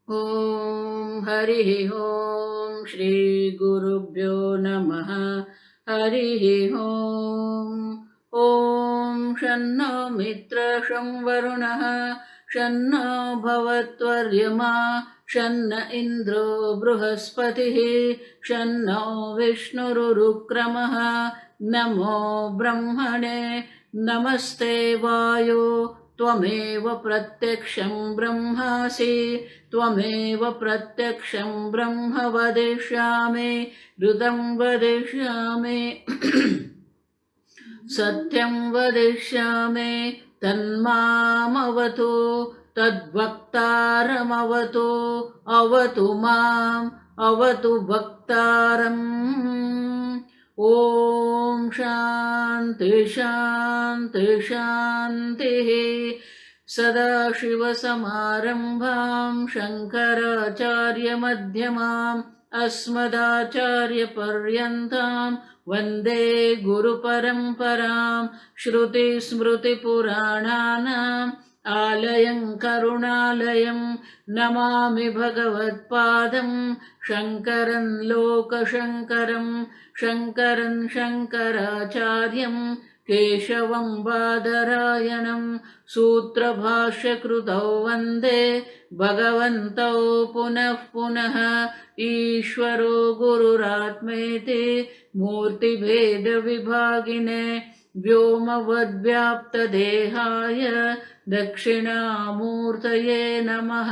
ॐ हरिः ॐ श्रीगुरुभ्यो नमः। हरिः ॐ। ॐ शन्नो मित्रः शं वरुणः शन्नो भवत्वर्यमा शन्न इन्द्रो बृहस्पतिः शन्नो विष्णुरुक्रमः। नमो ब्रह्मणे नमस्ते वायो त्वमेव प्रत्यक्षं ब्रह्मासि त्वमेव प्रत्यक्षं ब्रह्म वदिष्यामि ऋतं वदिष्यामि सत्यं वदिष्यामि तन्मामवतु तद्वक्तारमवतु अवतु माम् अवतु वक्तारम्। ॐ शान्ति शान्ति शान्तिः। सदाशिवसमारम्भां शङ्कराचार्यमध्यमाम् अस्मदाचार्यपर्यन्तां वन्दे गुरुपरम्परां। श्रुतिस्मृतिपुराणानाम् आलयं करुणालयं नमामि भगवत्पादं शङ्करं लोकशङ्करं शङ्करं शङ्कराचार्यं केशवं बादरायणं सूत्रभाष्यकृतौ वन्दे भगवन्तौ पुनः पुनः। ईश्वरो गुरुरात्मेति मूर्तिभेदविभागिने व्योमवद्व्याप्तदेहाय दक्षिणामूर्तये नमः।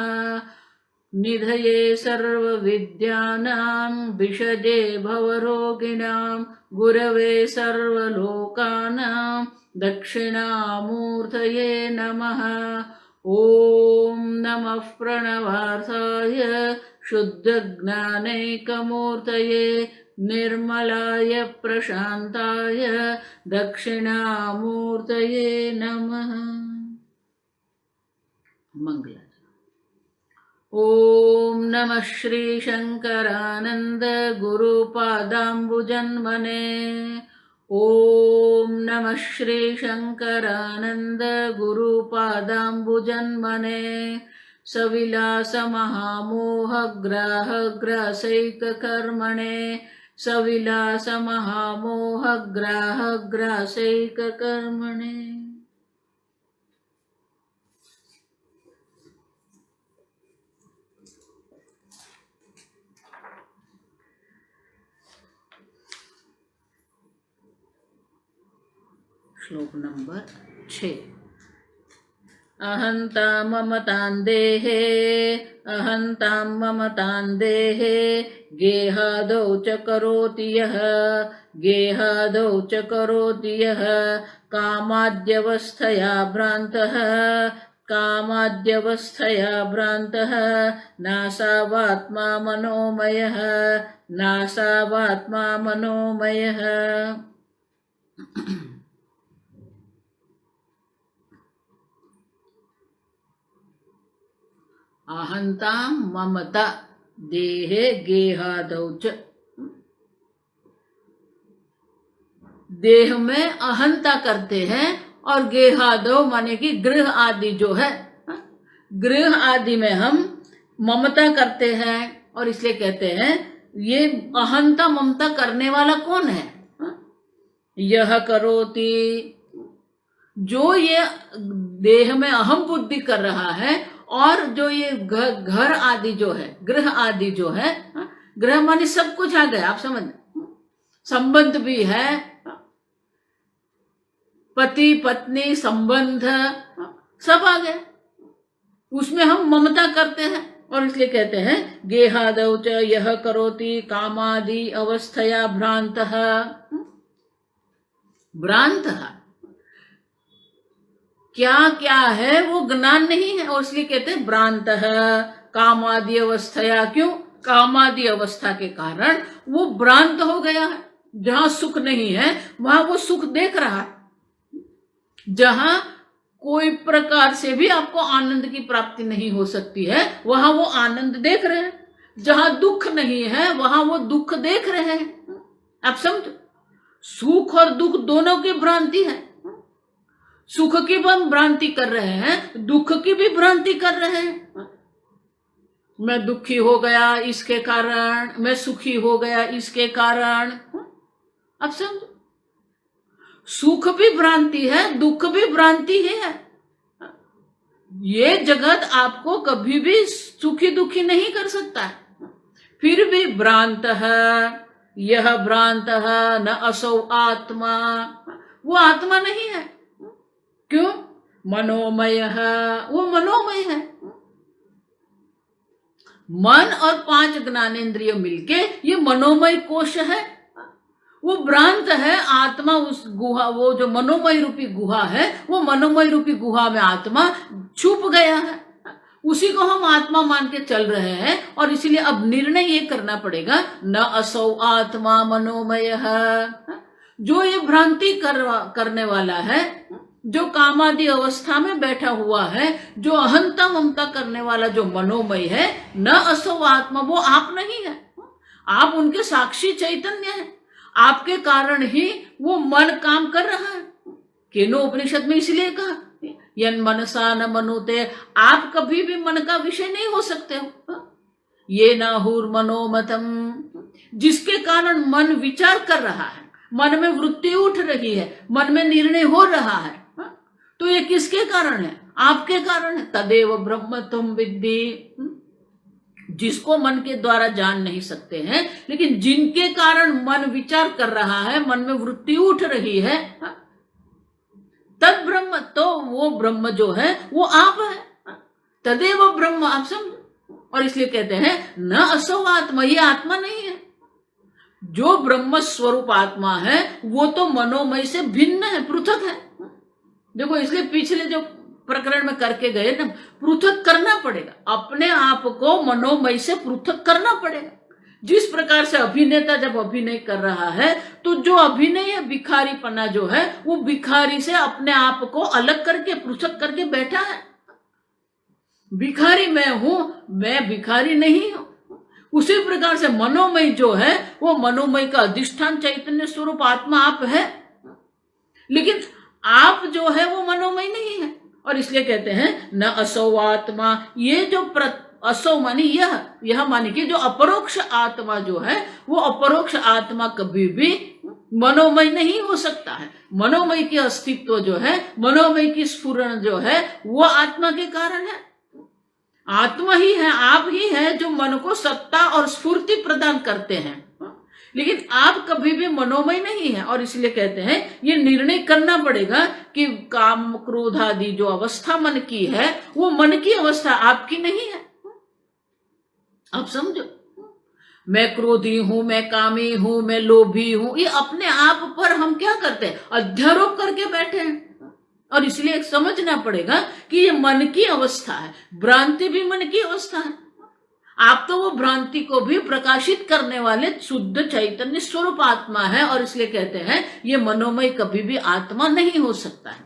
निधये सर्वविद्यानां विषजे भवरोगिणां गुरवे सर्वलोकानां दक्षिणामूर्तये नमः। ॐ नमः प्रणवार्थाय शुद्धज्ञानैकमूर्तये निर्मलाय प्रशान्ताय दक्षिणामूर्तये नमः। मंगल। ॐ नमः श्रीशङ्करानन्द गुरुपादाम्बुजन्मने। ॐ नमः श्रीशङ्करानन्द गुरुपादाम्बुजन्मने। सविलासमहामोहग्राहग्रासैककर्मणे सविलासमहामोहग्राहग्रासैककर्मणे। श्लोक नंबर 6। अहंतां ममतां देहे अहंतां ममतां देहे गेहादौ च करोति यः गेहादौ च करोति यः कामाद्यवस्थया भ्रान्तः कामाद्यवस्थया भ्रान्तः नासावात्मा मनोमयः नासावात्मा मनोमयः। अहंतां ममता देहे गेहादौ च। देह में अहंता करते हैं और गेहादौ माने कि गृह आदि जो है गृह आदि में हम ममता करते हैं और इसलिए कहते हैं ये अहंता ममता करने वाला कौन है। यह करोति जो ये देह में अहम बुद्धि कर रहा है और जो ये घर आदि जो है गृह आदि जो है गृह माने सब कुछ आ गया। आप समझ संबंध भी है पति पत्नी संबंध सब आ गए उसमें हम ममता करते हैं और इसलिए कहते हैं गेहादौ च यह करोति कामादि अवस्थया भ्रांतः। भ्रांतः क्या क्या है वो ज्ञान नहीं है और इसलिए कहते हैं भ्रांतः कामादि अवस्थया। क्यों? कामादि अवस्था के कारण वो भ्रांत हो गया है। जहां सुख नहीं है वहां वो सुख देख रहा है। जहां कोई प्रकार से भी आपको आनंद की प्राप्ति नहीं हो सकती है वहां वो आनंद देख रहे हैं। जहां दुख नहीं है वहां वो दुख देख रहे हैं। आप समझो सुख और दुख दोनों की भ्रांति है। सुख की भी हम भ्रांति कर रहे हैं दुख की भी भ्रांति कर रहे हैं। मैं दुखी हो गया इसके कारण, मैं सुखी हो गया इसके कारण। अब समझो, सुख भी भ्रांति है, दुख भी भ्रांति ही है। ये जगत आपको कभी भी सुखी दुखी नहीं कर सकता है। फिर भी भ्रांत है, यह भ्रांत है न असौ आत्मा, वो आत्मा नहीं है। क्यों? मनोमय है, वो मनोमय है। मन और 5 ज्ञानेंद्रिय मिलके ये मनोमय कोश है। वो भ्रांत है आत्मा, उस गुहा, वो जो मनोमय रूपी गुहा है, वो मनोमय रूपी गुहा में आत्मा छुप गया है। उसी को हम आत्मा मान के चल रहे हैं, और इसीलिए अब निर्णय ये करना पड़ेगा, न असौ आत्मा मनोमय है। जो ये भ्रांति करने वाला है, जो कामादि अवस्था में बैठा हुआ है, जो अहंता ममता करने वाला जो मनोमय है, न असौ आत्मा, वो आप नहीं है। आप उनके साक्षी चैतन्य है। आपके कारण ही वो मन काम कर रहा है। केनो उपनिषद में इसलिए कहा, यन मनसा न मनुते, आप कभी भी मन का विषय नहीं हो सकते हो। ये नाहुर मनोमतम, जिसके कारण मन विचार कर रहा है, मन में वृत्ति उठ रही है, मन में निर्णय हो रहा है, तो ये किसके कारण है? आपके कारण है। तदेव ब्रह्म तुम विद्धि, जिसको मन के द्वारा जान नहीं सकते हैं, लेकिन जिनके कारण मन विचार कर रहा है, मन में वृत्ति उठ रही है, तद ब्रह्म, तो वो ब्रह्म जो है वो आप है। तदेव ब्रह्म, आप समझो। और इसलिए कहते हैं न असौ आत्मा, ये आत्मा नहीं है। जो ब्रह्म स्वरूप आत्मा है वो तो मनोमय से भिन्न है, पृथक है। देखो, इसलिए पिछले जो प्रकरण में करके गए ना, पृथक करना पड़ेगा, अपने आप को मनोमय से पृथक करना पड़ेगा। जिस प्रकार से अभिनेता जब अभिनय कर रहा है, तो जो अभिनय भिखारीपना जो है, वो भिखारी से अपने आप को अलग करके पृथक करके बैठा है। भिखारी मैं हूं, मैं भिखारी नहीं हूं। उसी प्रकार से मनोमय जो है, वो मनोमय का अधिष्ठान चैतन्य स्वरूप आत्मा आप है, लेकिन आप जो है वो मनोमय नहीं है। और इसलिए कहते हैं न असौ आत्मा, ये जो असौ मानी यह मानी कि जो अपरोक्ष आत्मा जो है, वो अपरोक्ष आत्मा कभी भी मनोमय नहीं हो सकता है। मनोमय की अस्तित्व जो है, मनोमय की स्फुरण जो है, वो आत्मा के कारण है। आत्मा ही है, आप ही है जो मन को सत्ता और स्फूर्ति प्रदान करते हैं, लेकिन आप कभी भी मनोमय नहीं है। और इसलिए कहते हैं ये निर्णय करना पड़ेगा कि काम क्रोध आदि जो अवस्था मन की है, वो मन की अवस्था आपकी नहीं है। आप समझो, मैं क्रोधी हूं, मैं कामी हूं, मैं लोभी हूं, ये अपने आप पर हम क्या करते हैं? अध्यारोप करके बैठे हैं। और इसलिए समझना पड़ेगा कि ये मन की अवस्था है, भ्रांति भी मन की अवस्था है। आप तो वो भ्रांति को भी प्रकाशित करने वाले शुद्ध चैतन्य स्वरूप आत्मा है, और इसलिए कहते हैं ये मनोमय कभी भी आत्मा नहीं हो सकता है।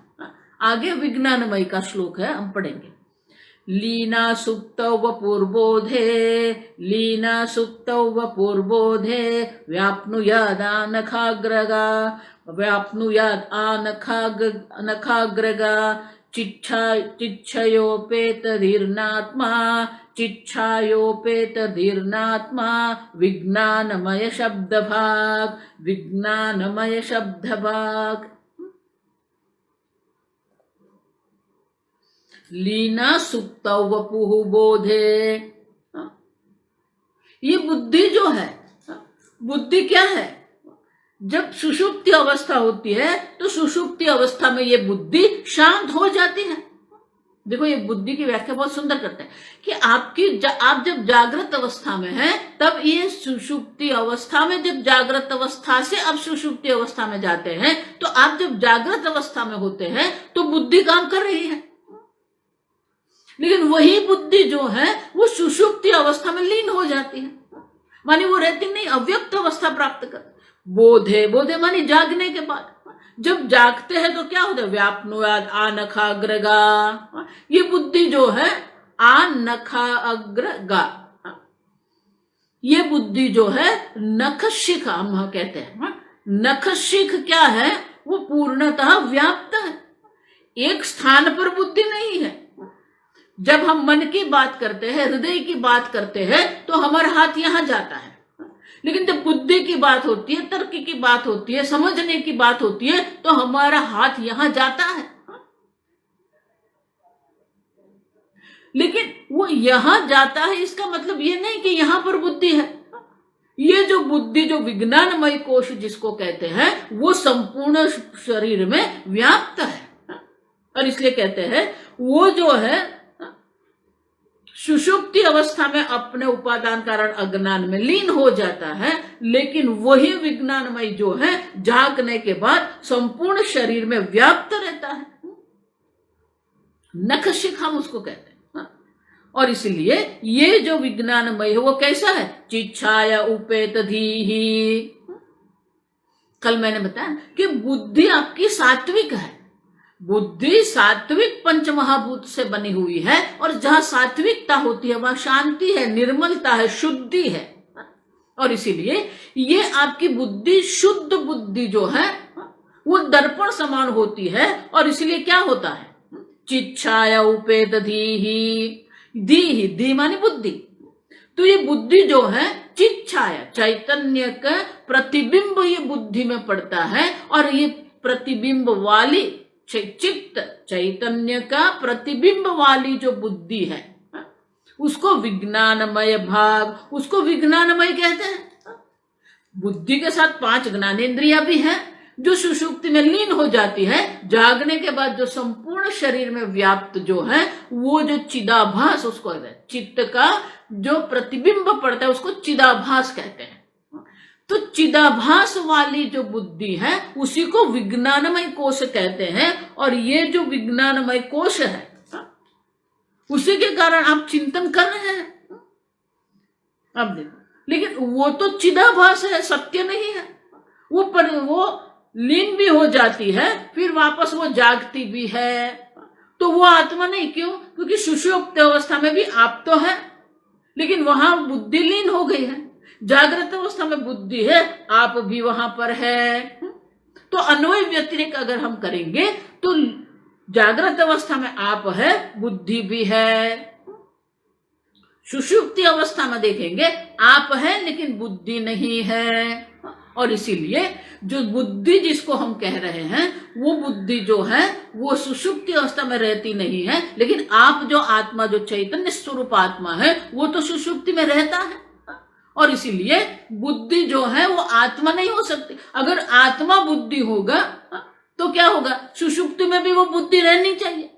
आगे विज्ञानमय का श्लोक है, हम पढ़ेंगे। लीना सुप्तौ वपुर्बोधे, लीना सुप्तौ वपुर्बोधे, व्याप्नुयाद आनखाग्रगा, व्याप्नुयाद आनखाग्रगा, चिच्छयोपेतधीर्नात्मा, चिच्छायोपेतधीर्नात्मा, विज्ञानमय शब्दभाग, विज्ञानमय शब्दभाग। लीना सुप्तौ वपुः बोधे, ये बुद्धि जो है, बुद्धि क्या है? जब सुषुप्ति अवस्था होती है, तो सुषुप्ति अवस्था में ये बुद्धि शांत हो जाती है। देखो, ये बुद्धि की व्याख्या बहुत सुंदर करते हैं कि आप जब जागृत अवस्था में हैं, तब ये सुषुप्ति अवस्था में, जब जागृत अवस्था से अब सुषुप्ति अवस्था में जाते हैं, तो आप जब जागृत अवस्था में होते हैं तो बुद्धि काम कर रही है, लेकिन वही बुद्धि जो है वो सुषुप्ति अवस्था में लीन हो जाती है, मानी वो रहती नहीं, अव्यक्त अवस्था प्राप्त कर। बोधे, बोधे मानी जागने के बाद। जब जागते हैं तो क्या होता है? व्याप्नुयाद आनखाग्रगा, ये बुद्धि जो है आनखाग्रगा, ये बुद्धि जो है नख शिख हम कहते हैं। नख शिख क्या है? वो पूर्णतः व्याप्त है, एक स्थान पर बुद्धि नहीं है। जब हम मन की बात करते हैं, हृदय की बात करते हैं, तो हमारा हाथ यहां जाता है। लेकिन जब बुद्धि की बात होती है, तर्क की बात होती है, समझने की बात होती है, तो हमारा हाथ यहां जाता है। लेकिन वो यहां जाता है, इसका मतलब ये नहीं कि यहां पर बुद्धि है। ये जो बुद्धि, जो विज्ञानमय कोश जिसको कहते हैं, वो संपूर्ण शरीर में व्याप्त है। और इसलिए कहते हैं वो जो है सुषुप्ति अवस्था में अपने उपादान कारण अज्ञान में लीन हो जाता है, लेकिन वही विज्ञानमय जो है जागने के बाद संपूर्ण शरीर में व्याप्त रहता है। नखशिख हम उसको कहते हैं। और इसलिए ये जो विज्ञानमय है वो कैसा है? चिच्छाया उपेत धीहि। कल मैंने बताया कि बुद्धि आपकी सात्विक है। बुद्धि सात्विक पंच महाभूत से बनी हुई है, और जहां सात्विकता होती है वहां शांति है, निर्मलता है, शुद्धि है। और इसीलिए ये आपकी बुद्धि, शुद्ध बुद्धि जो है वो दर्पण समान होती है। और इसलिए क्या होता है? चिच्छाया उपेत धीहि। दी, दी माने बुद्धि। तो ये बुद्धि जो है चिच्छाया, चैतन्य का प्रतिबिंब ये बुद्धि में पड़ता है। और ये प्रतिबिंब वाली चित्त, चैतन्य का प्रतिबिंब वाली जो बुद्धि है उसको विज्ञानमय भाग, उसको विज्ञानमय कहते हैं। बुद्धि के साथ 5 ज्ञानेंद्रियां भी हैं जो सुषुप्ति में लीन हो जाती है। जागने के बाद जो संपूर्ण शरीर में व्याप्त जो है वो जो चिदाभास उसको कहते हैं। चित्त का जो प्रतिबिंब पड़ता है उसको चिदाभास कहते हैं। तो चिदाभास वाली जो बुद्धि है उसी को विज्ञानमय कोश कहते हैं। और ये जो विज्ञानमय कोश है उसी के कारण आप चिंतन कर रहे हैं। अब देखो, लेकिन वो तो चिदाभास है, सत्य नहीं है। वो लीन भी हो जाती है, फिर वापस वो जागती भी है, तो वो आत्मा नहीं। क्यों? क्योंकि सुषुप्त अवस्था में भी आप तो है, लेकिन वहां बुद्धि लीन हो गई है। जागृत अवस्था में बुद्धि है, आप भी वहां पर है। तो अन्वय व्यतिरेक अगर हम करेंगे तो जागृत अवस्था में आप है, बुद्धि भी है। सुषुप्ति अवस्था में देखेंगे आप है लेकिन बुद्धि नहीं है। और इसीलिए जो बुद्धि जिसको हम कह रहे हैं वो बुद्धि जो है वो सुषुप्ति अवस्था में रहती नहीं है, लेकिन आप जो आत्मा, जो चैतन्य स्वरूप आत्मा है वो तो सुषुप्ति में रहता है। और इसीलिए बुद्धि जो है वो आत्मा नहीं हो सकती। अगर आत्मा बुद्धि होगा तो क्या होगा? सुषुप्ति में भी वो बुद्धि रहनी चाहिए।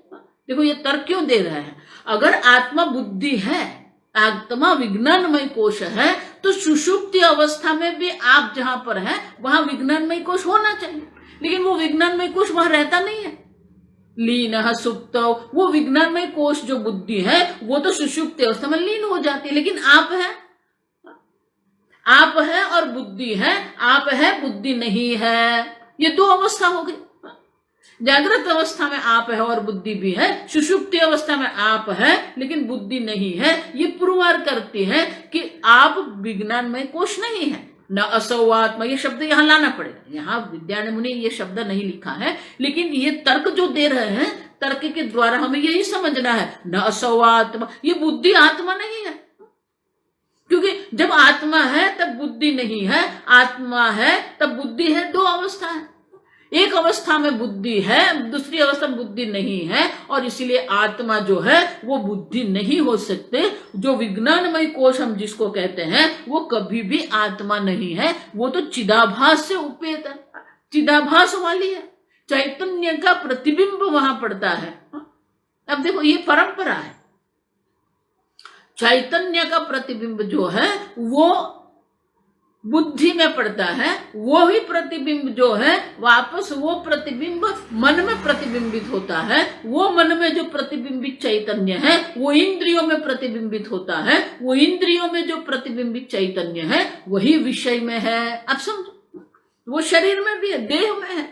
देखो ये तर्क क्यों दे रहे हैं। अगर आत्मा बुद्धि है, आत्मा विज्ञानमय कोश है, तो सुषुप्ति अवस्था में भी आप जहां पर हैं वहां विज्ञानमय कोश होना चाहिए। लेकिन वो विज्ञानमय कोश वहां रहता नहीं है। लीन सुप्त, वो विज्ञानमय कोश जो बुद्धि है वो तो सुषुप्ति अवस्था में लीन हो जाती है। लेकिन आप है और बुद्धि है, आप है बुद्धि नहीं है। ये 2 अवस्था हो गई। जागृत अवस्था में आप है और बुद्धि भी है, सुषुप्ति अवस्था में आप है लेकिन बुद्धि नहीं है। ये पुरवार करती है कि आप विज्ञानमय कोश नहीं है। न असौ आत्मा, ये शब्द यहां लाना पड़ेगा। यहाँ विद्यारण्य मुनि ये शब्द नहीं लिखा है, लेकिन ये तर्क जो दे रहे हैं, तर्क के द्वारा हमें यही समझना है। न असौ आत्मा, ये बुद्धि आत्मा नहीं है। क्योंकि जब आत्मा है तब बुद्धि नहीं है, आत्मा है तब बुद्धि है। 2 अवस्था है। एक अवस्था में बुद्धि है, दूसरी अवस्था में बुद्धि नहीं है। और इसीलिए आत्मा जो है वो बुद्धि नहीं हो सकते। जो विज्ञानमय कोश हम जिसको कहते हैं वो कभी भी आत्मा नहीं है। वो तो चिदाभास से उपेत है, चिदाभास वाली है। चैतन्य का प्रतिबिंब वहां पड़ता है। अब देखो ये परंपरा है। चैतन्य का प्रतिबिंब जो है वो बुद्धि में पड़ता है, वो ही प्रतिबिंब जो है वापस वो प्रतिबिंब मन में प्रतिबिंबित होता है। वो मन में जो प्रतिबिंबित चैतन्य है वो इंद्रियों में प्रतिबिंबित होता है। वो इंद्रियों में जो प्रतिबिंबित चैतन्य है वही विषय में है। अब समझो, वो शरीर में भी है, देह में है।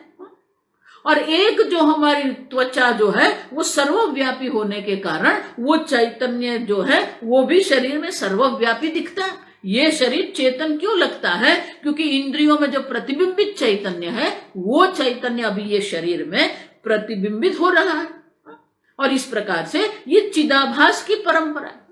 और एक जो हमारी त्वचा जो है वो सर्वव्यापी होने के कारण वो चैतन्य जो है वो भी शरीर में सर्वव्यापी दिखता है। ये शरीर चेतन क्यों लगता है? क्योंकि इंद्रियों में जो प्रतिबिंबित चैतन्य है वो चैतन्य अभी ये शरीर में प्रतिबिंबित हो रहा है। और इस प्रकार से ये चिदाभास की परंपरा है।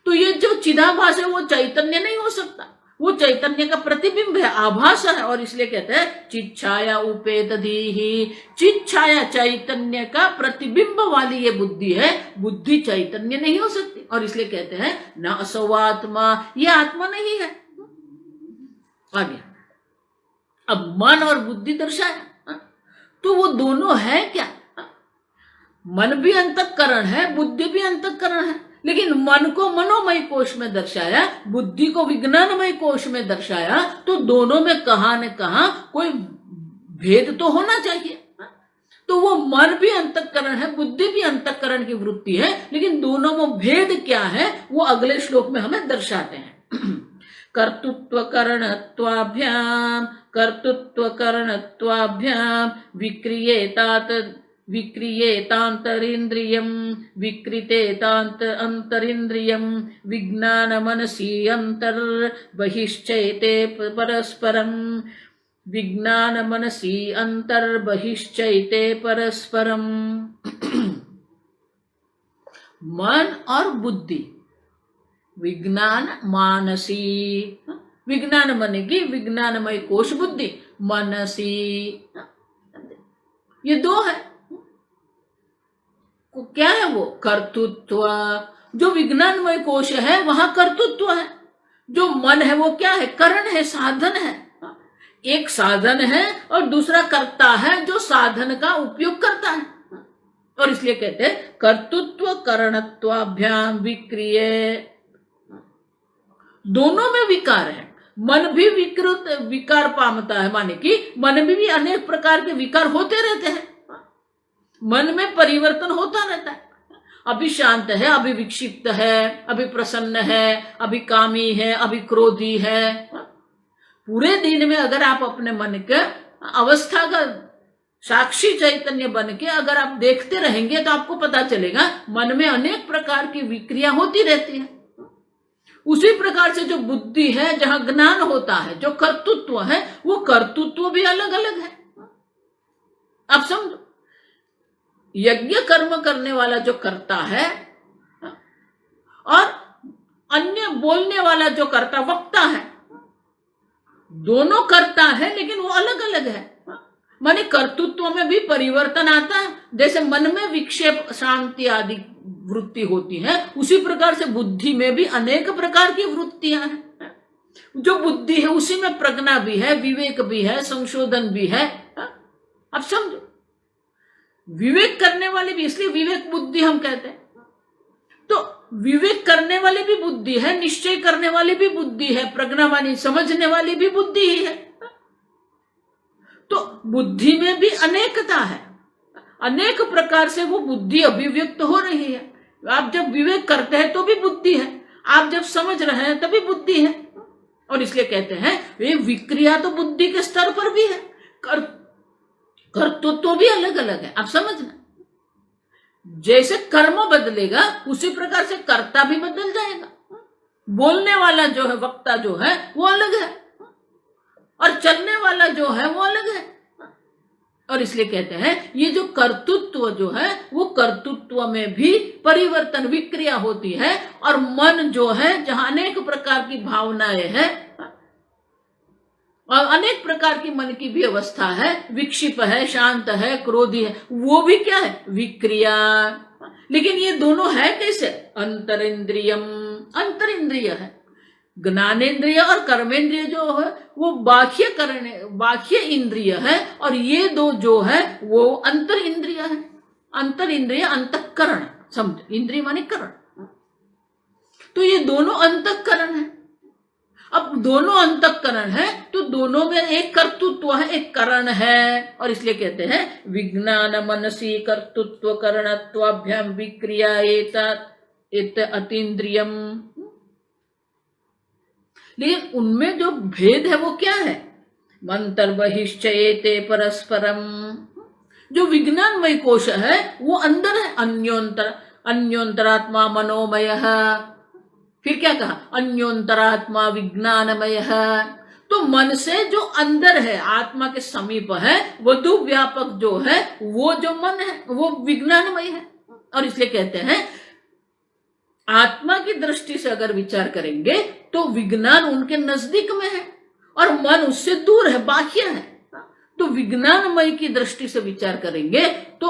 तो ये जो चिदाभास है वो चैतन्य नहीं हो सकता, वो चैतन्य का प्रतिबिंब है, आभास है। और इसलिए कहते हैं चित छाया उपेत धीहि, चित छाया चैतन्य का प्रतिबिंब वाली ये बुद्धि है, बुद्धि चैतन्य नहीं हो सकती। और इसलिए कहते हैं न असौ आत्मा, ये आत्मा नहीं है। आगे अब मन और बुद्धि दर्शाया, तो वो दोनों है क्या? मन भी अंतःकरण है, बुद्धि भी अंतःकरण है, लेकिन मन को मनोमय कोश में दर्शाया, बुद्धि को विज्ञानमय कोश में दर्शाया, तो दोनों में कहां न कहां कोई भेद तो होना चाहिए। तो वो मन भी अंतःकरण है, बुद्धि भी अंतःकरण की वृत्ति है, लेकिन दोनों में भेद क्या है वो अगले श्लोक में हमें दर्शाते हैं। कर्तृत्व करणत्वाभ्याम, कर्तृत्व करणत्वाभ्याम विक्रियेतात विक्रियेतांतरिन्द्रियम, विक्रितेतांत अंतरिन्द्रियम विज्ञान मनसी अंतर बहिश्चैते परस्परम, विज्ञान मनसी अंतर बहिश्चैते परस्परम। मन और बुद्धि, विज्ञान मानसी, विज्ञान मन की विज्ञानमय कोश बुद्धि, मनसी, ये दो है। क्या है वो? कर्तृत्व। जो विज्ञानमय कोश है वहां कर्तृत्व है, जो मन है वो क्या है? करण है, साधन है। एक साधन है और दूसरा कर्ता है जो साधन का उपयोग करता है। और इसलिए कहते हैं कर्तृत्व करणत्वाभ्याम विक्रिय, दोनों में विकार है। मन भी विकृत विकार पामता है, माने कि मन में भी अनेक प्रकार के विकार होते रहते हैं, मन में परिवर्तन होता रहता है। अभी शांत है, अभी विक्षिप्त है, अभी प्रसन्न है, अभी कामी है, अभी क्रोधी है। पूरे दिन में अगर आप अपने मन के अवस्था का साक्षी चैतन्य बन के अगर आप देखते रहेंगे तो आपको पता चलेगा मन में अनेक प्रकार की विक्रिया होती रहती है। उसी प्रकार से जो बुद्धि है, जहां ज्ञान होता है, जो कर्तृत्व है, वो कर्तृत्व भी अलग अलग है। आप समझो, यज्ञ कर्म करने वाला जो करता है और अन्य बोलने वाला जो करता वक्ता है, दोनों करता है लेकिन वो अलग अलग है। माने कर्तृत्व में भी परिवर्तन आता है। जैसे मन में विक्षेप, शांति आदि वृत्ति होती है, उसी प्रकार से बुद्धि में भी अनेक प्रकार की वृत्तियां हैं। जो बुद्धि है उसी में प्रज्ञा भी है, विवेक भी है, संशोधन भी है। अब समझो, विवेक करने वाले भी, इसलिए विवेक बुद्धि हम कहते हैं। तो विवेक करने वाली भी बुद्धि है, निश्चय करने वाली भी बुद्धि है, प्रज्ञा वाली समझने वाली भी बुद्धि ही है। तो बुद्धि में भी अनेकता है, अनेक प्रकार से वो बुद्धि अभिव्यक्त हो रही है। आप जब विवेक करते हैं तो भी बुद्धि है, आप जब समझ रहे हैं तभी बुद्धि है। और इसलिए कहते हैं ये विक्रिया तो बुद्धि के स्तर पर भी है, कर्तृत्व भी अलग अलग है। आप समझना, जैसे कर्म बदलेगा उसी प्रकार से कर्ता भी बदल जाएगा। बोलने वाला जो है, वक्ता जो है वो अलग है, और चलने वाला जो है वो अलग है। और इसलिए कहते हैं ये जो कर्तृत्व जो है वो कर्तृत्व में भी परिवर्तन, विक्रिया होती है। और मन जो है, जहां अनेक प्रकार की भावनाएं हैं और अनेक प्रकार की मन की भी अवस्था है, विक्षिप्त है, शांत है, क्रोधी है, वो भी क्या है? विक्रिया। लेकिन ये दोनों है कैसे? अंतरिंद्रियम, अंतरिंद्रिय है। ज्ञानेन्द्रिय और कर्मेंद्रिय जो है वो बाह्य इंद्रिय है, और ये दो जो है वो अंतर इंद्रिय है। अंतर इंद्रिय अंतःकरण, समझ, इंद्रिय माने करण। तो ये दोनों अंतःकरण है। अब दोनों अंतःकरण है तो दोनों में एक कर्तृत्व है, एक करण है। और इसलिए कहते हैं विज्ञान मनसी कर्तृत्व करणत्वाभ्याम विक्रिया एत अतीन्द्रियम। लेकिन उनमें जो भेद है वो क्या है? मंतर बहिश्चयेते परस्परम। जो विज्ञानमय कोश है वो अंदर है, अन्योंतरात्मा मनोमय। फिर क्या कहा? अन्योंतरात्मा विज्ञानमय। तो मन से जो अंदर है, आत्मा के समीप है, वधु व्यापक जो है वो जो मन है वो विज्ञानमय है। और इसलिए कहते हैं आत्मा की दृष्टि से अगर विचार करेंगे तो विज्ञान उनके नजदीक में है और मन उससे दूर है, बाह्य है। तो विज्ञानमय की दृष्टि से विचार करेंगे तो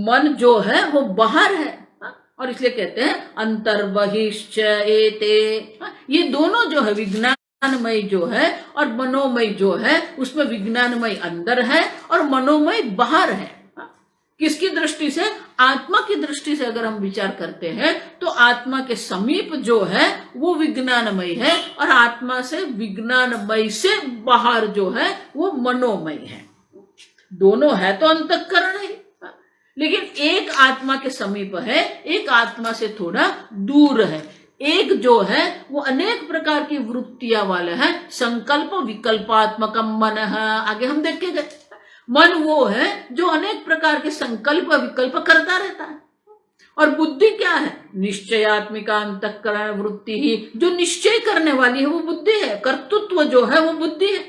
मन जो है वो बाहर है, और इसलिए कहते हैं अंतर्बहिश्च एते। ये दोनों जो है विज्ञानमय जो है और मनोमय जो है, उसमें विज्ञानमय अंदर है और मनोमय बाहर है। किसकी दृष्टि से? आत्मा की दृष्टि से अगर हम विचार करते हैं तो आत्मा के समीप जो है वो विज्ञानमय है और आत्मा से विज्ञानमय से बाहर जो है वो मनोमय है। दोनों है तो अंतःकरण है, लेकिन एक आत्मा के समीप है, एक आत्मा से थोड़ा दूर है। एक जो है वो अनेक प्रकार की वृत्तियां वाले है, संकल्प विकल्पात्मकम मन है। आगे हम देखेंगे मन वो है जो अनेक प्रकार के संकल्प विकल्प करता रहता है। और बुद्धि क्या है? निश्चयात्मिका अंतःकरण वृत्ति ही, जो निश्चय करने वाली है वो बुद्धि है, कर्तृत्व जो है वो बुद्धि है।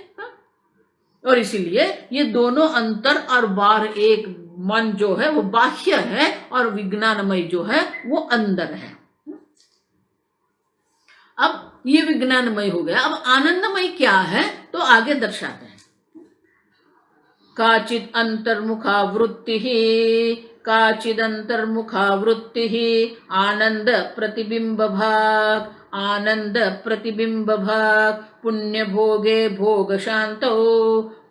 और इसीलिए ये दोनों अंतर और बाहर, एक मन जो है वो बाह्य है और विज्ञानमय जो है वो अंदर है। अब ये विज्ञानमय हो गया। अब आनंदमय क्या है तो आगे दर्शाते हैं। काचिद अंतर्मुखा वृत्ति ही, काचिद अंतर्मुखा वृत्ति ही आनंद प्रतिबिंब भाग, आनंद प्रतिबिंब भाग पुण्य भोगे भोग शांतो,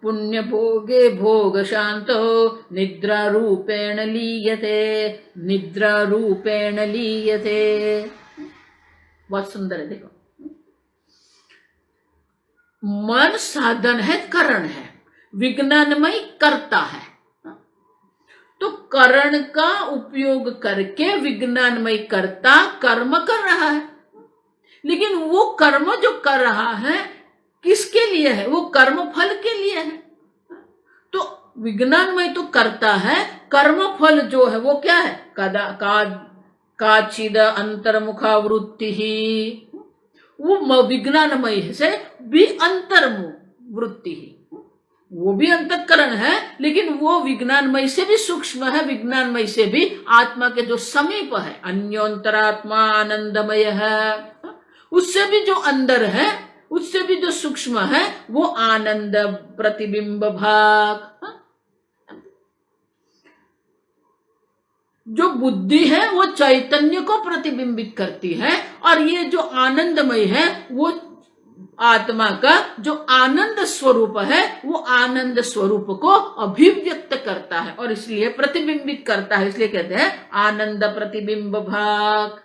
पुण्य भोगे भोग शांतो निद्रा रूपेण लीयते, निद्रा रूपेण लीयते। बहुत सुंदर है। देखो मन साधन है, करण है, विज्ञानमय करता है। तो करण का उपयोग करके विज्ञानमय करता कर्म कर रहा है, लेकिन वो कर्म जो कर रहा है किसके लिए है? वो कर्म फल के लिए है। तो विज्ञानमय तो करता है, कर्म फल जो है वो क्या है? काचिद अंतर्मुखा वृत्ति ही, वो विज्ञानमय से भी अंतर्मुख वृत्ति ही, वो भी अंतःकरण है, लेकिन वो विज्ञानमय से भी सूक्ष्म है, विज्ञानमय से भी आत्मा के जो समीप है, अन्योंतरात्मा आनंदमय है, उससे भी जो अंदर है, उससे भी जो सूक्ष्म है वो आनंद प्रतिबिंब भाग। जो बुद्धि है वो चैतन्य को प्रतिबिंबित करती है और ये जो आनंदमय है वो आत्मा का जो आनंद स्वरूप है वो आनंद स्वरूप को अभिव्यक्त करता है और इसलिए प्रतिबिंबित करता है। इसलिए कहते हैं आनंद प्रतिबिंब भाग।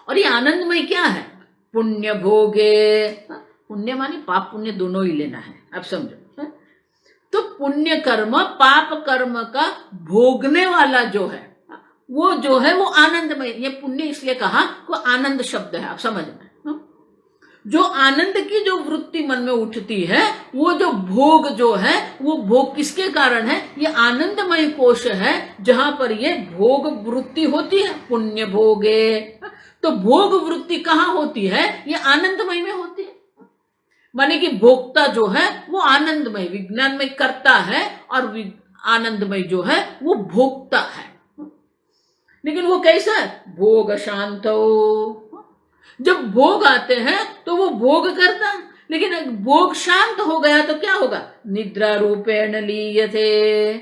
और ये आनंदमय क्या है? पुण्य भोगे, पुण्य माने पाप पुण्य दोनों ही लेना है, आप समझो। तो पुण्य कर्म पाप कर्म का भोगने वाला जो है वो जो है वो आनंदमय। ये पुण्य इसलिए कहा वो आनंद शब्द है, आप समझ में। जो आनंद की जो वृत्ति मन में उठती है वो जो भोग जो है वो भोग किसके कारण है? ये आनंदमय कोश है जहां पर ये भोग वृत्ति होती है, पुण्य भोगे। तो भोग वृत्ति कहाँ होती है? ये आनंदमय में होती है। माने कि भोक्ता जो है वो आनंदमय, विज्ञान में करता है और आनंदमय जो है वो भोक्ता है। लेकिन वो कैसा है? भोग शांत। जब भोग आते हैं तो वो भोग करता है, लेकिन भोग शांत हो गया तो क्या होगा? निद्रा रूपेण लीयते,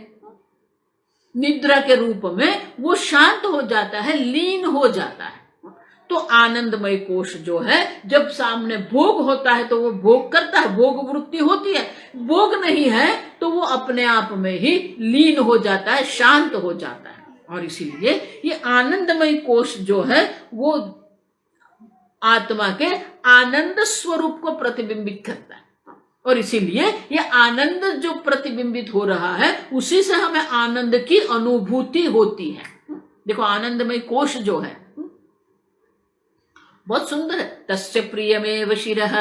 निद्रा के रूप में वो शांत हो जाता है, लीन हो जाता है। तो आनंदमय कोश जो है जब सामने भोग होता है तो वो भोग करता है, भोग वृत्ति होती है। भोग नहीं है तो वो अपने आप में ही लीन हो जाता है, शांत हो जाता है। और इसीलिए ये आनंदमय कोश जो है वो आत्मा के आनंद स्वरूप को प्रतिबिंबित करता है। और इसीलिए ये आनंद जो प्रतिबिंबित हो रहा है उसी से हमें आनंद की अनुभूति होती है। देखो आनंदमय कोश जो है बहुत सुंदर है। तस्य प्रियमेव शिरः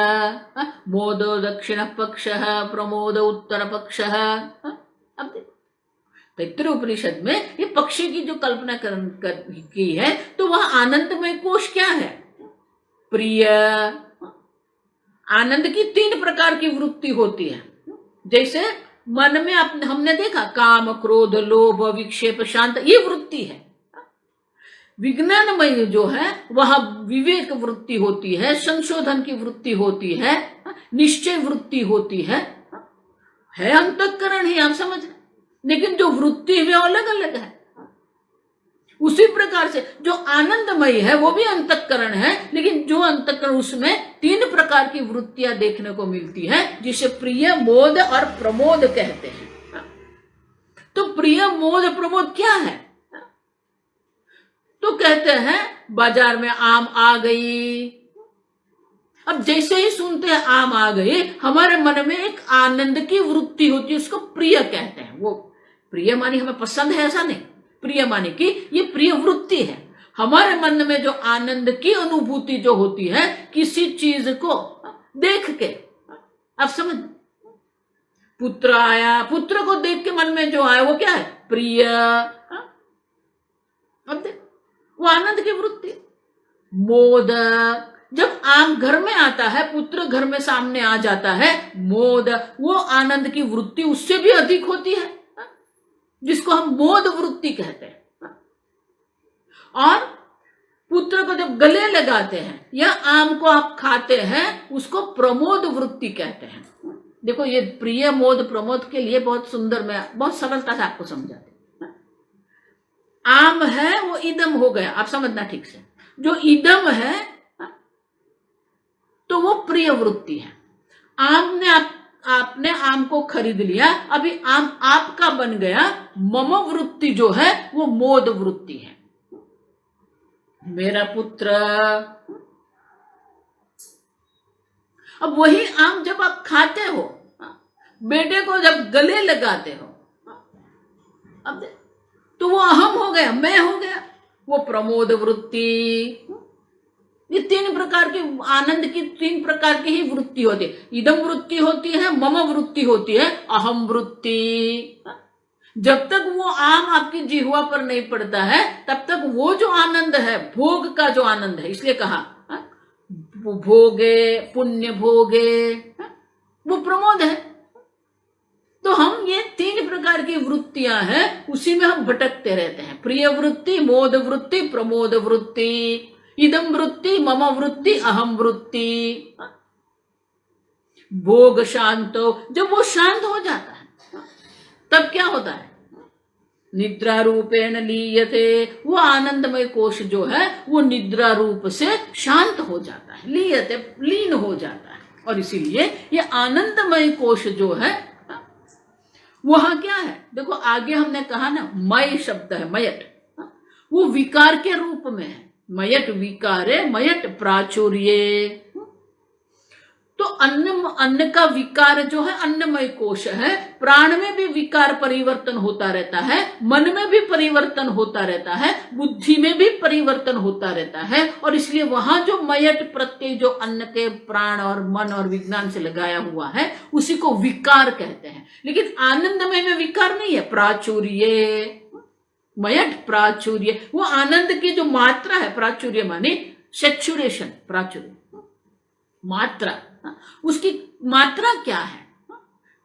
मोदो दक्षिण पक्षः प्रमोद उत्तर पक्षः। अब देखो तैत्तिरीय उपनिषद में ये पक्षी की जो कल्पना की है तो वह आनंदमय कोश क्या है? प्रिय। आनंद की तीन प्रकार की वृत्ति होती है। जैसे मन में हमने देखा काम, क्रोध, लोभ, विक्षेप, शांत, ये वृत्ति है। विज्ञानमय जो है वह विवेक वृत्ति होती है, संशोधन की वृत्ति होती है, निश्चय वृत्ति होती है अंतःकरण ही, आप समझ रहे। लेकिन जो वृत्ति है वो अलग अलग है। उसी प्रकार से जो आनंदमय है वो भी अंतःकरण है, लेकिन जो अंतःकरण उसमें 3 प्रकार की वृत्तियां देखने को मिलती है, जिसे प्रिय, मोद और प्रमोद कहते हैं। तो प्रिय, मोद, प्रमोद क्या है? तो कहते हैं बाजार में आम आ गई। अब जैसे ही सुनते हैं आम आ गई, हमारे मन में एक आनंद की वृत्ति होती है, उसको प्रिय कहते हैं। वो प्रिय मानी हमें पसंद है ऐसा नहीं, प्रिय माने कि ये प्रिय वृत्ति है। हमारे मन में जो आनंद की अनुभूति जो होती है किसी चीज को देख के, आप समझ, पुत्र आया, पुत्र को देख के मन में जो आया वो क्या है? प्रिय। अब देख, वो आनंद की वृत्ति। मोद, जब आम घर में आता है, पुत्र घर में सामने आ जाता है, मोद, वो आनंद की वृत्ति उससे भी अधिक होती है, जिसको हम मोद वृत्ति कहते हैं। और पुत्र को जब गले लगाते हैं या आम को आप खाते हैं, उसको प्रमोद वृत्ति कहते हैं। देखो ये प्रिय, मोद, प्रमोद के लिए बहुत सुंदर, मैं बहुत सरलता से आपको समझाती हूँ। आम है वो इदम हो गया, आप समझना ठीक से। जो इदम है तो वो प्रिय वृत्ति है। आम ने आपने आम को खरीद लिया, अभी आम आपका बन गया, मम वृत्ति जो है वो मोद वृत्ति है। मेरा पुत्र। अब वही आम जब आप खाते हो, बेटे को जब गले लगाते हो, अब तो वो अहम हो गया, मैं हो गया, वो प्रमोद वृत्ति। ये 3 प्रकार की आनंद की 3 प्रकार की ही वृत्ति होती है। इदम वृत्ति होती है, मम वृत्ति होती है, अहम वृत्ति। जब तक वो आम आपकी जिह्वा पर नहीं पड़ता है तब तक वो जो आनंद है, भोग का जो आनंद है, इसलिए कहा भोगे, पुण्य भोगे, वो प्रमोद है। तो हम ये 3 प्रकार की वृत्तियां हैं, उसी में हम भटकते रहते हैं। प्रिय वृत्ति, मोद वृत्ति, प्रमोद वृत्ति, इदम वृत्ति, मम वृत्ति, अहम वृत्ति। भोग शांतो, जब वो शांत हो जाता है तब क्या होता है? निद्रा रूपेण लीयते, वो आनंदमय कोश जो है वो निद्रा रूप से शांत हो जाता है, लीयते, लीन हो जाता है। और इसीलिए ये आनंदमय कोश जो है वहां क्या है? देखो आगे हमने कहा ना, मय शब्द है, मयट, वो विकार के रूप में है। मयट विकारे, मयट प्राचुर्ये। तो अन्न का विकार जो है अन्नमय कोश है। प्राण में भी विकार परिवर्तन होता रहता है, मन में भी परिवर्तन होता रहता है, बुद्धि में भी परिवर्तन होता रहता है। और इसलिए वहां जो मयट प्रत्यय जो अन्न के प्राण और मन और विज्ञान से लगाया हुआ है उसी को विकार कहते हैं। लेकिन आनंदमय में विकार नहीं है, प्राचुर्य, मयट प्राचुर्य, वो आनंद की जो मात्रा है, प्राचुर्य माने सेचुरेशन, प्राचुर्य मात्रा, उसकी मात्रा क्या है?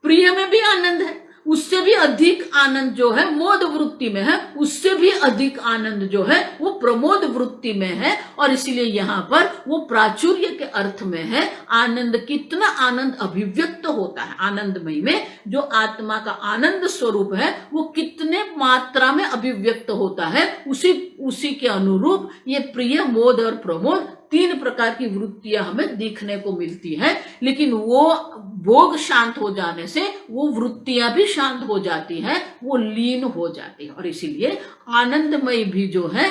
प्रिय में भी आनंद है, उससे भी अधिक आनंद जो है मोद वृत्ति में है, उससे भी अधिक आनंद जो है वो प्रमोद वृत्ति में है। और इसीलिए यहां पर वो प्राचुर्य के अर्थ में है। आनंद, कितना आनंद अभिव्यक्त होता है आनंदमय में, जो आत्मा का आनंद स्वरूप है वो कितने मात्रा में अभिव्यक्त होता है, उसी के अनुरूप ये प्रिय, मोद और प्रमोद 3 प्रकार की वृत्तियां हमें देखने को मिलती है। लेकिन वो भोग शांत हो जाने से वो वृत्तियां भी शांत हो जाती है, वो लीन हो जाती है। और इसीलिए आनंदमय भी जो है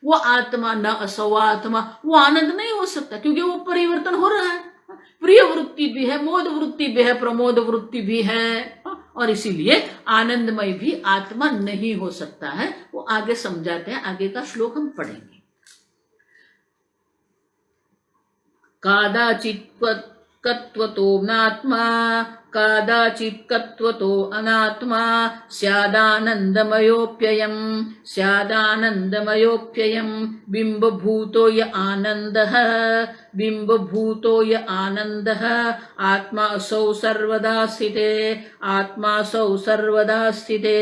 वो आत्मा, न असौ आत्मा, वो आनंद नहीं हो सकता, क्योंकि वो परिवर्तन हो रहा है। प्रिय वृत्ति भी है, मोद वृत्ति भी है, प्रमोद वृत्ति भी है। और इसीलिए आनंदमय भी आत्मा नहीं हो सकता है। वो आगे समझाते हैं, आगे का श्लोक हम पढ़ेंगे। कादाचित् कत्वतो नात्मा कदाचित् कत्वतो अनात्मा स्यादानन्दमयोऽप्ययम् बिम्बभूतो य आनन्दः आत्मा असौ सर्वदा स्थिते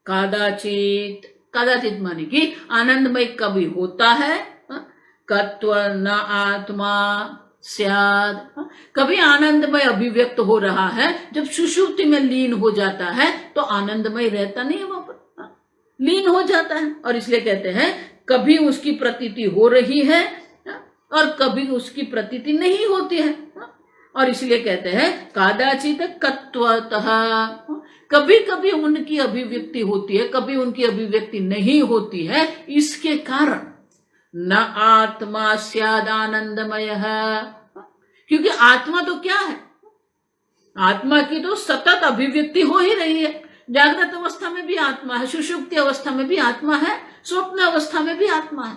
कदाचित माने कि आनंदमय कभी होता है, कत्व न आत्मा स्याद, कभी आनंदमय अभिव्यक्त हो रहा है, जब सुषुप्ति में लीन हो जाता है तो आनंदमय रहता नहीं है, वहां पर लीन हो जाता है। और इसलिए कहते हैं कभी उसकी प्रतीति हो रही है और कभी उसकी प्रतीति नहीं होती है, और इसलिए कहते हैं कदाचित कत्वतः, कभी कभी उनकी अभिव्यक्ति होती है, कभी उनकी अभिव्यक्ति नहीं होती है। इसके कारण न आत्मा स्याद आनंदमय, क्योंकि आत्मा तो क्या है, आत्मा की तो सतत अभिव्यक्ति हो ही रही है। जागृत अवस्था में भी आत्मा है, सुषुप्ति अवस्था में भी आत्मा है, स्वप्न अवस्था में भी आत्मा है।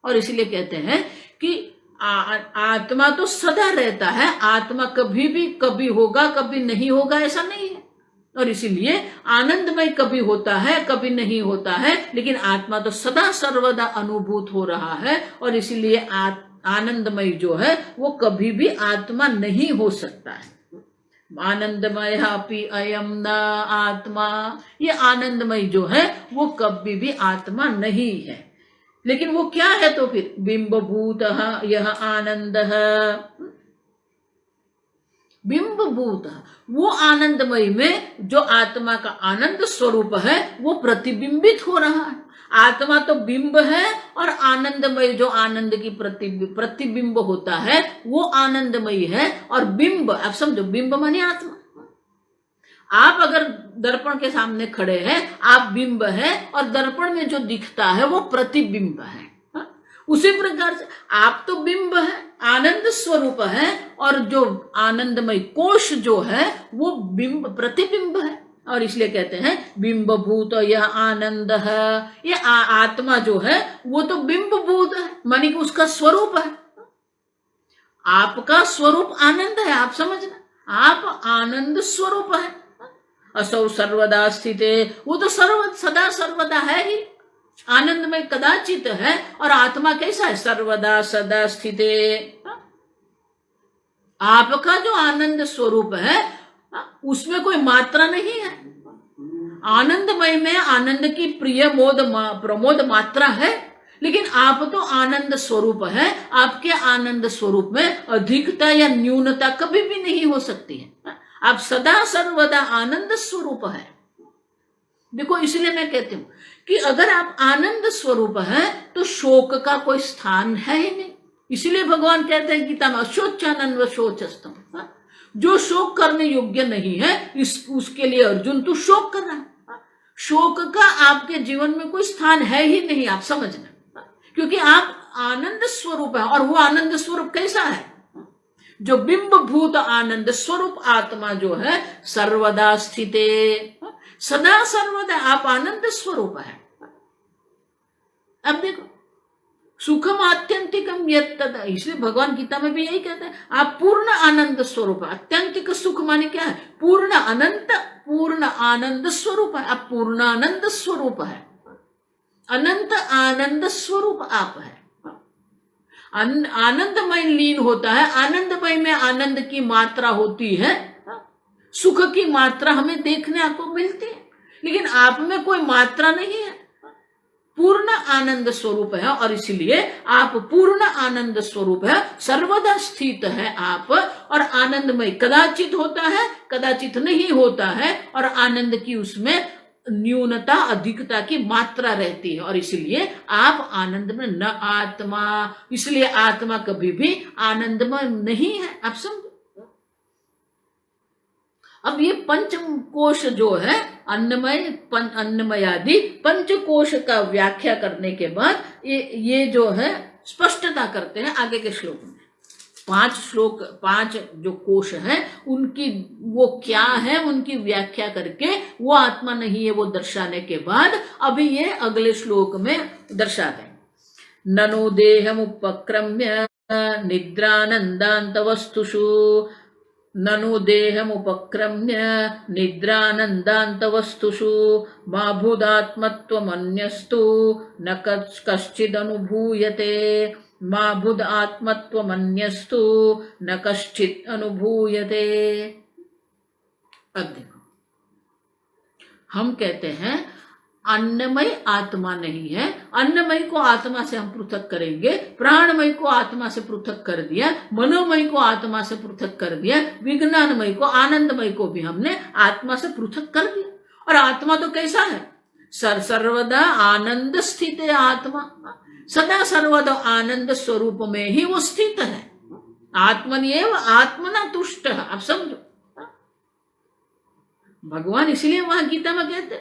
और इसलिए कहते हैं कि आत्मा तो सदा रहता है, आत्मा कभी भी कभी होगा कभी नहीं होगा ऐसा नहीं है। और इसीलिए आनंदमय कभी होता है कभी नहीं होता है, लेकिन आत्मा तो सदा सर्वदा अनुभूत हो रहा है। और इसीलिए आनंदमय जो है वो कभी भी आत्मा नहीं हो सकता है। आनंदमय अपि अयम न आत्मा, ये आनंदमय जो है वो कभी भी आत्मा नहीं है। लेकिन वो क्या है तो फिर बिंबभूतः यह आनंदः, बिंबभूत, वो आनंदमय में जो आत्मा का आनंद स्वरूप है वो प्रतिबिंबित हो रहा है। आत्मा तो बिंब है और आनंदमय जो आनंद की प्रतिबिंब होता है वो आनंदमय है। और बिंब, आप समझो, बिंब माने आत्मा। आप अगर दर्पण के सामने खड़े हैं, आप बिंब है और दर्पण में जो दिखता है वो प्रतिबिंब है। उसी प्रकार से आप तो बिंब है, आनंद स्वरूप है, और जो आनंदमय कोश जो है वो बिंब प्रतिबिंब है। और इसलिए कहते हैं बिंबभूत यह आनंद है। ये आत्मा जो है वो तो बिंबभूत है, मानी कि उसका स्वरूप है। आपका स्वरूप आनंद है, आप समझना, आप आनंद स्वरूप है। असौ सर्वदा स्थिते, वो तो सदा सर्वदा है ही, आनंदमय कदाचित है। और आत्मा कैसा है, सर्वदा सदा स्थिते। आपका जो आनंद स्वरूप है उसमें कोई मात्रा नहीं है। आनंदमय में आनंद की प्रिय प्रमोद मात्रा है, लेकिन आप तो आनंद स्वरूप है। आपके आनंद स्वरूप में अधिकता या न्यूनता कभी भी नहीं हो सकती है। आप सदा सर्वदा आनंद स्वरूप है। देखो, इसलिए मैं कहती हूं कि अगर आप आनंद स्वरूप हैं तो शोक का कोई स्थान है ही नहीं। इसलिए भगवान कहते हैं गीता में अशोचानंद व शोचस्तम, जो शोक करने योग्य नहीं है उसके लिए अर्जुन तू शोक कर रहा है। शोक का आपके जीवन में कोई स्थान है ही नहीं, आप समझना, क्योंकि आप आनंद स्वरूप है। और वो आनंद स्वरूप कैसा है, जो बिंब भूत आनंद स्वरूप आत्मा जो है सर्वदा स्थिते, सदा सर्वदा आप आनंद स्वरूप है। अब देखो, सुखम आत्यंतिकम यत् तद, इसलिए भगवान गीता में भी यही कहते हैं आप पूर्ण आनंद स्वरूप है। आत्यंतिक सुख माने क्या है, पूर्ण अनंत पूर्ण आनंद स्वरूप है। आप पूर्ण आनंद स्वरूप है, अनंत आनंद स्वरूप आप है। आनंदमय लीन होता है, आनंदमय में आनंद की मात्रा होती है, सुख की मात्रा हमें देखने को मिलती है, लेकिन आप में कोई मात्रा नहीं है, पूर्ण आनंद स्वरूप है। और इसलिए आप पूर्ण आनंद स्वरूप है, सर्वदा स्थित है आप। और आनंदमय कदाचित होता है, कदाचित नहीं होता है, और आनंद की उसमें न्यूनता अधिकता की मात्रा रहती है। और इसलिए आप आनंद में न आत्मा, इसलिए आत्मा कभी भी आनंदमय नहीं है, आप समझो। अब ये पंचकोश जो है अन्नमयादि पंचकोश का व्याख्या करने के बाद ये जो है स्पष्टता करते हैं आगे के श्लोक में। 5 जो कोश है उनकी वो क्या है, उनकी व्याख्या करके वो आत्मा नहीं है वो दर्शाने के बाद अभी ये अगले श्लोक में दर्शाते हैं। ननो देहम उपक्रम्य निद्रानन्दान्तवस्तुषु ननु देहमुपक्रम्य निद्रानन्दान्तवस्तुषु मा भूदात्मत्वमन्यस्तु न कश्चिदनुभूयते मा भूदात्मत्वमन्यस्तु न कश्चित् अनुभूयते। अब देखो, हम कहते हैं अन्नमय आत्मा नहीं है, अन्नमय को आत्मा से हम पृथक करेंगे, प्राणमय को आत्मा से पृथक कर दिया, मनोमय को आत्मा से पृथक कर दिया, विज्ञानमय को आनंदमय को भी हमने आत्मा से पृथक कर दिया। और आत्मा तो कैसा है? सर्वदा आनंद स्थित है आत्मा, सदा सर्वदा आनंद स्वरूप में ही वो स्थित है। आत्मन्येव आत्मना तुष्ट। आप समझो, भगवान इसलिए वहां गीता में कहते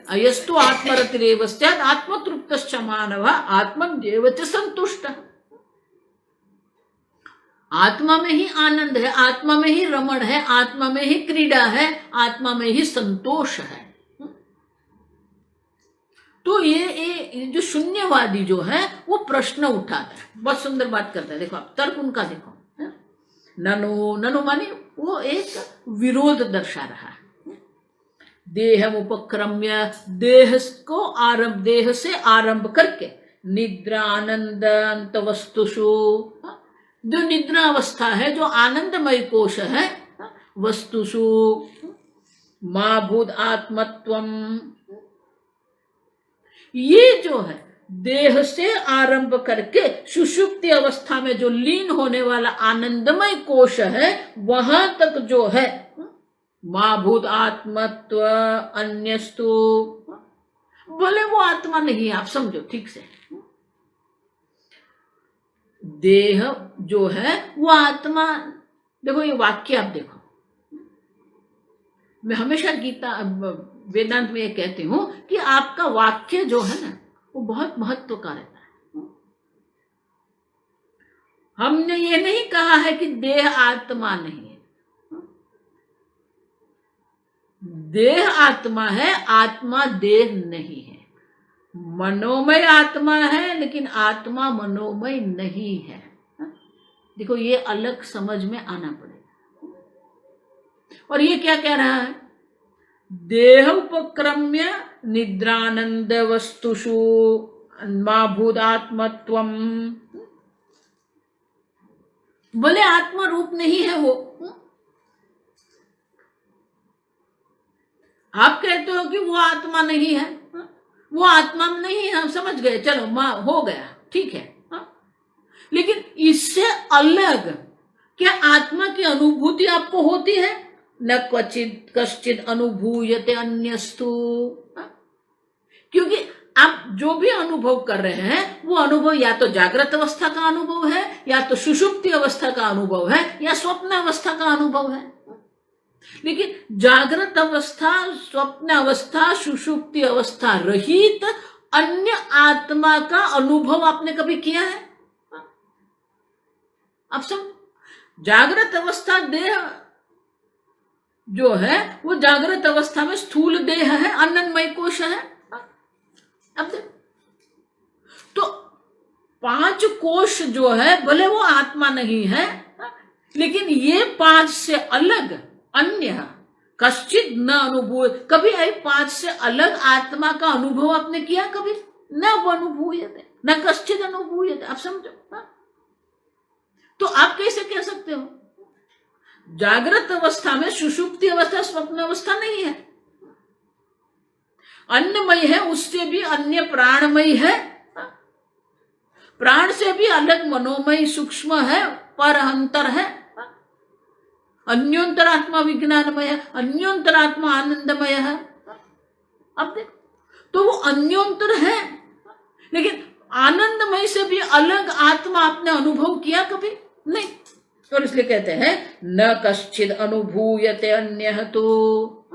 अयस्तु आत्मरतिरेव स्यात् आत्मतृप्तश्च मानवः आत्मन्येव च संतुष्टः। आत्मा में ही आनंद है, आत्मा में ही रमण है, आत्मा में ही क्रीड़ा है, आत्मा में ही संतोष है। तो ये जो शून्यवादी जो है वो प्रश्न उठाता है, बहुत सुंदर बात करता है। देखो आप तर्क उनका देखो, ननु ननु माने वो एक विरोध दर्शा रहा है। देह उपक्रम्य, देह को आरंभ, देह से आरंभ करके निद्रा आनंद अंत वस्तुषु, जो निद्रा अवस्था है, जो आनंदमय कोश है, वस्तुषु मा भूत आत्मत्वम, ये जो है देह से आरंभ करके सुषुप्ति अवस्था में जो लीन होने वाला आनंदमय कोश है, वहां तक जो है मां भूत आत्मत्व अन्यस्तु, बोले वो आत्मा नहीं है। आप समझो ठीक से, देह जो है वो आत्मा। देखो ये वाक्य आप देखो, मैं हमेशा गीता वेदांत में ये कहती हूं कि आपका वाक्य जो है ना वो बहुत महत्व का रहता है। हमने ये नहीं कहा है कि देह आत्मा नहीं है, देह आत्मा है, आत्मा देह नहीं है। मनोमय आत्मा है लेकिन आत्मा मनोमय नहीं है। देखो ये अलग समझ में आना पड़ेगा। और ये क्या कह रहा है? देह उपक्रम्य निद्रानंद वस्तुषु मा भूदात्मत्वम, बोले आत्मा रूप नहीं है वो। आप कहते हो कि वो आत्मा नहीं है, वो आत्मा नहीं है, हम समझ गए, चलो मां हो गया, ठीक है। लेकिन इससे अलग क्या आत्मा की अनुभूति आपको होती है? न क्वचित कश्चित अनुभूयते अन्यस्तु, क्योंकि आप जो भी अनुभव कर रहे हैं वो अनुभव या तो जागृत अवस्था का अनुभव है, या तो सुषुप्ति अवस्था का अनुभव है, या स्वप्न अवस्था का अनुभव है। लेकिन जागृत अवस्था, स्वप्न अवस्था, सुषुप्ति अवस्था रहित अन्य आत्मा का अनुभव आपने कभी किया है? अब सब जागृत अवस्था देह जो है वो जागृत अवस्था में स्थूल देह है, अन्नमय कोश है। अब तो 5 कोश जो है भले वो आत्मा नहीं है, लेकिन ये 5 से अलग अन्य कश्चित न अनुभव, कभी आई 5 से अलग आत्मा का अनुभव आपने किया? कभी न वो अनुभूयते न कश्चित अनुभूयते। आप समझो, तो आप कैसे कह सकते हो जागृत अवस्था में सुषुप्ति अवस्था स्वप्न अवस्था नहीं है? अन्नमय है, उससे भी अन्य प्राणमय है, प्राण से भी अलग मनोमय सूक्ष्म है, पर अंतर है, अन्योंतरात्मा विज्ञानमय है, अन्योंतरात्मा आनंदमय है। अब देखो, तो वो अन्योंतर है, लेकिन आनंदमय से भी अलग आत्मा आपने अनुभव किया कभी? नहीं। और इसलिए कहते हैं न कश्चित अनुभूयते अन्यः, तो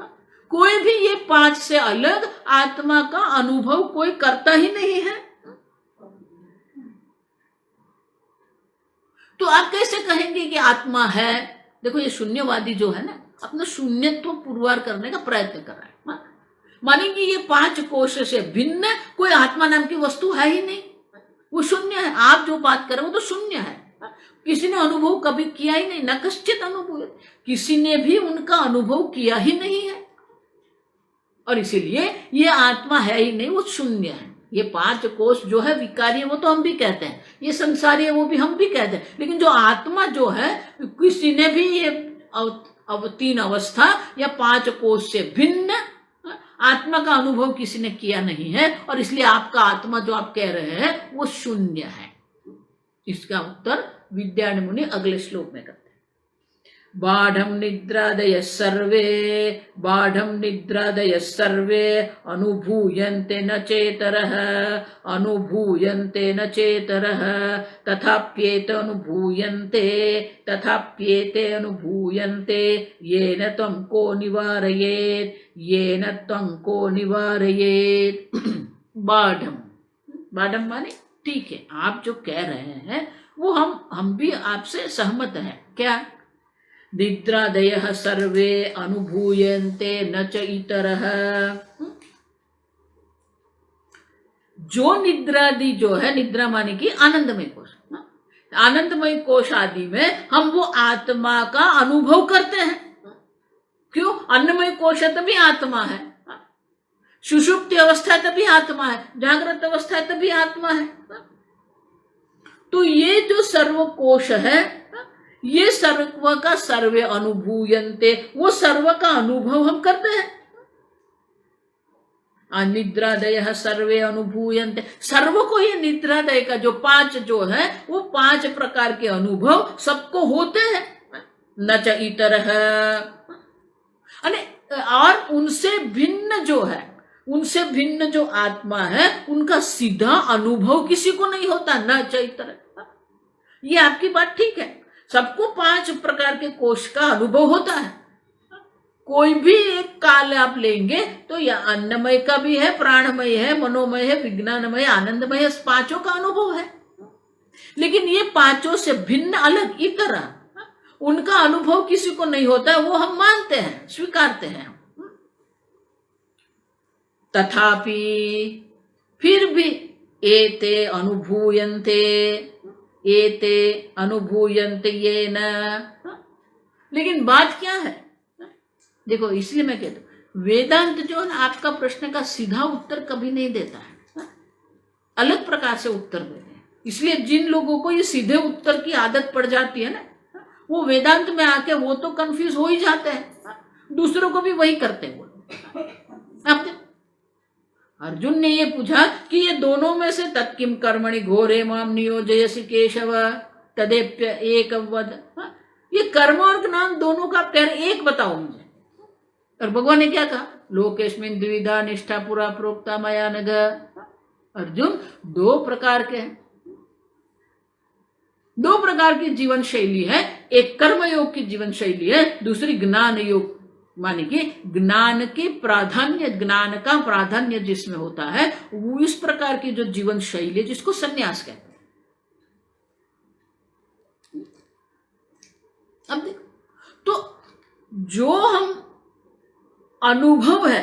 कोई भी ये 5 से अलग आत्मा का अनुभव कोई करता ही नहीं है। तो आप कैसे कहेंगे कि आत्मा है? देखो ये शून्यवादी जो है ना, अपना शून्यत्व पुरवार करने का प्रयत्न कर रहा है। माने कि ये 5 कोश से भिन्न कोई आत्मा नाम की वस्तु है ही नहीं। वो शून्य है। आप जो बात कर रहे हो वो तो शून्य है। किसी ने अनुभव कभी किया ही नहीं, न कश्चित अनुभव, किसी ने भी उनका अनुभव किया ही नहीं है, और इसीलिए ये आत्मा है ही नहीं, वो शून्य है। ये 5 कोष जो है विकारी है, वो तो हम भी कहते हैं, ये संसारी है, वो भी हम भी कहते हैं, लेकिन जो आत्मा जो है, किसी ने भी ये अब 3 अवस्था या 5 कोष से भिन्न आत्मा का अनुभव किसी ने किया नहीं है, और इसलिए आपका आत्मा जो आप कह रहे हैं वो शून्य है। इसका उत्तर विद्यारण्य मुनि अगले श्लोक में करते हैं। बाढ़म निद्रादय सर्वे, बाढ़म निद्रादय सर्वे अनुभूयन्ते न चेतरः, अनुभूयन्ते न चेतरः, तथाप्येत अनुभूयन्ते, तथाप्येते अनुभूयन्ते, येन त्वं को निवारयेत्, येन त्वं को निवारयेत्। बाढ़म, बाढ़म माने ठीक है, आप जो कह रहे हैं वो हम भी आपसे सहमत हैं। क्या? निद्रादयः सर्वे अनुभूयन्ते न च इतरः। जो निद्रादि जो है, निद्रा माने कि आनंदमय कोश, आनंदमय कोश आदि में हम वो आत्मा का अनुभव करते हैं। क्यों? अन्नमय कोश है तभी आत्मा है, सुषुप्ति अवस्था है तभी आत्मा है, जागृत अवस्था है तभी आत्मा है। तो ये जो सर्व कोश है, ये सर्व का सर्वे अनुभूयन्ते, वो सर्व का अनुभव हम करते हैं। निद्रादय सर्वे अनुभूयन्ते, सर्व को ये निद्रादय का जो 5 जो है, वो 5 प्रकार के अनुभव सबको होते हैं। न च इतरः, और उनसे भिन्न जो है, उनसे भिन्न जो आत्मा है, उनका सीधा अनुभव किसी को नहीं होता। न च इतरः, ये आपकी बात ठीक है, सबको 5 प्रकार के कोश का अनुभव होता है। कोई भी एक काल आप लेंगे तो या अन्नमय का भी है, प्राणमय है, मनोमय है, विज्ञानमय, आनंदमय है, 5 का अनुभव है। लेकिन ये 5 से भिन्न अलग इतर उनका अनुभव किसी को नहीं होता, वो हम मानते हैं, स्वीकारते हैं। तथापि फिर भी एते अनुभूयन्ते, एते अनुभूयन्ते येन, लेकिन बात क्या है? देखो, इसलिए मैं कहता हूं वेदांत जो है आपका प्रश्न का सीधा उत्तर कभी नहीं देता है, अलग प्रकार से उत्तर देते हैं। इसलिए जिन लोगों को ये सीधे उत्तर की आदत पड़ जाती है ना, वो वेदांत में आके वो तो कंफ्यूज हो ही जाते हैं, दूसरों को भी वही करते हैं वो। अब अर्जुन ने ये पूछा कि ये दोनों में से तत्किम कर्मणि घोरे माम नियोजयसि केशव तदेप्य एक वद, ये कर्म और ज्ञान दोनों का प्यार एक बताओ मुझे। और भगवान ने क्या कहा? लोकेस्मिन् द्विविधा निष्ठा पुरा प्रोक्ता मया नघ। अर्जुन, 2 प्रकार के हैं, 2 प्रकार की जीवन शैली है। एक कर्म योग की जीवन शैली है, दूसरी ज्ञान योग, माने कि ज्ञान के प्राधान्य, ज्ञान का प्राधान्य जिसमें होता है, वो इस प्रकार की जो जीवन शैली है जिसको संन्यास कहते हैं। अब देखो, तो जो हम अनुभव है,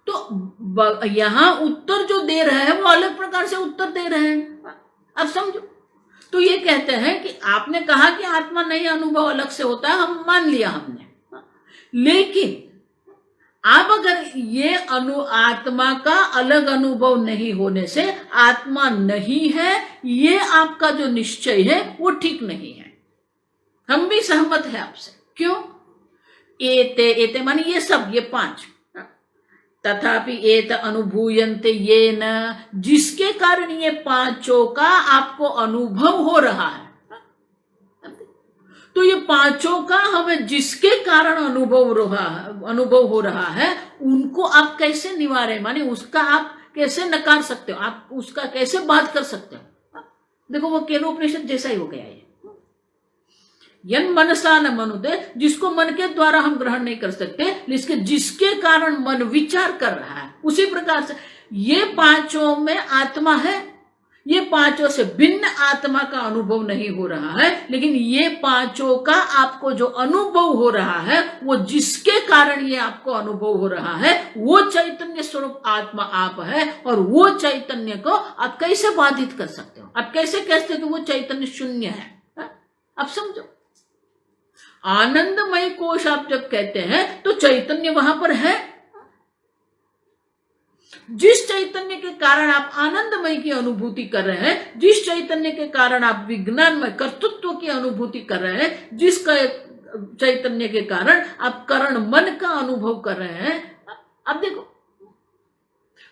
तो यहां उत्तर जो दे रहे हैं वो अलग प्रकार से उत्तर दे रहे हैं। अब समझो, तो ये कहते हैं कि आपने कहा कि आत्मा नहीं, अनुभव अलग से होता है, हम मान लिया हमने, लेकिन आप अगर ये आत्मा का अलग अनुभव नहीं होने से आत्मा नहीं है, ये आपका जो निश्चय है वो ठीक नहीं है। हम भी सहमत है आपसे। क्यों? एते, एते माने ये सब, ये 5, तथापि एत अनुभूयन्ते येन, जिसके कारण ये 5 का आपको अनुभव हो रहा है। तो ये 5 का हमें जिसके कारण अनुभव हो रहा है, उनको आप कैसे निवारे, माने उसका आप कैसे नकार सकते हो, आप उसका कैसे बात कर सकते हो? देखो, वो केनोपनिषद जैसा ही हो गया है। यन मनसा न मनुते, जिसको मन के द्वारा हम ग्रहण नहीं कर सकते, जिसके कारण मन विचार कर रहा है, उसी प्रकार से ये 5 में आत्मा है, ये पांचों से भिन्न आत्मा का अनुभव नहीं हो रहा है, लेकिन ये पांचों का आपको जो अनुभव हो रहा है, वो जिसके कारण ये आपको अनुभव हो रहा है, वो चैतन्य स्वरूप आत्मा आप है। और वो चैतन्य को आप कैसे बाधित कर सकते हो? आप कैसे कहते हो कि वो चैतन्य शून्य है? आप समझो, आनंदमय कोश आप जब कहते हैं तो चैतन्य वहां पर है। जिस चैतन्य के कारण आप आनंदमय की अनुभूति कर रहे हैं, जिस चैतन्य के कारण आप विज्ञानमय कर्तृत्व की अनुभूति कर रहे हैं, जिस चैतन्य के कारण आप करण मन का अनुभव कर रहे हैं, अब देखो,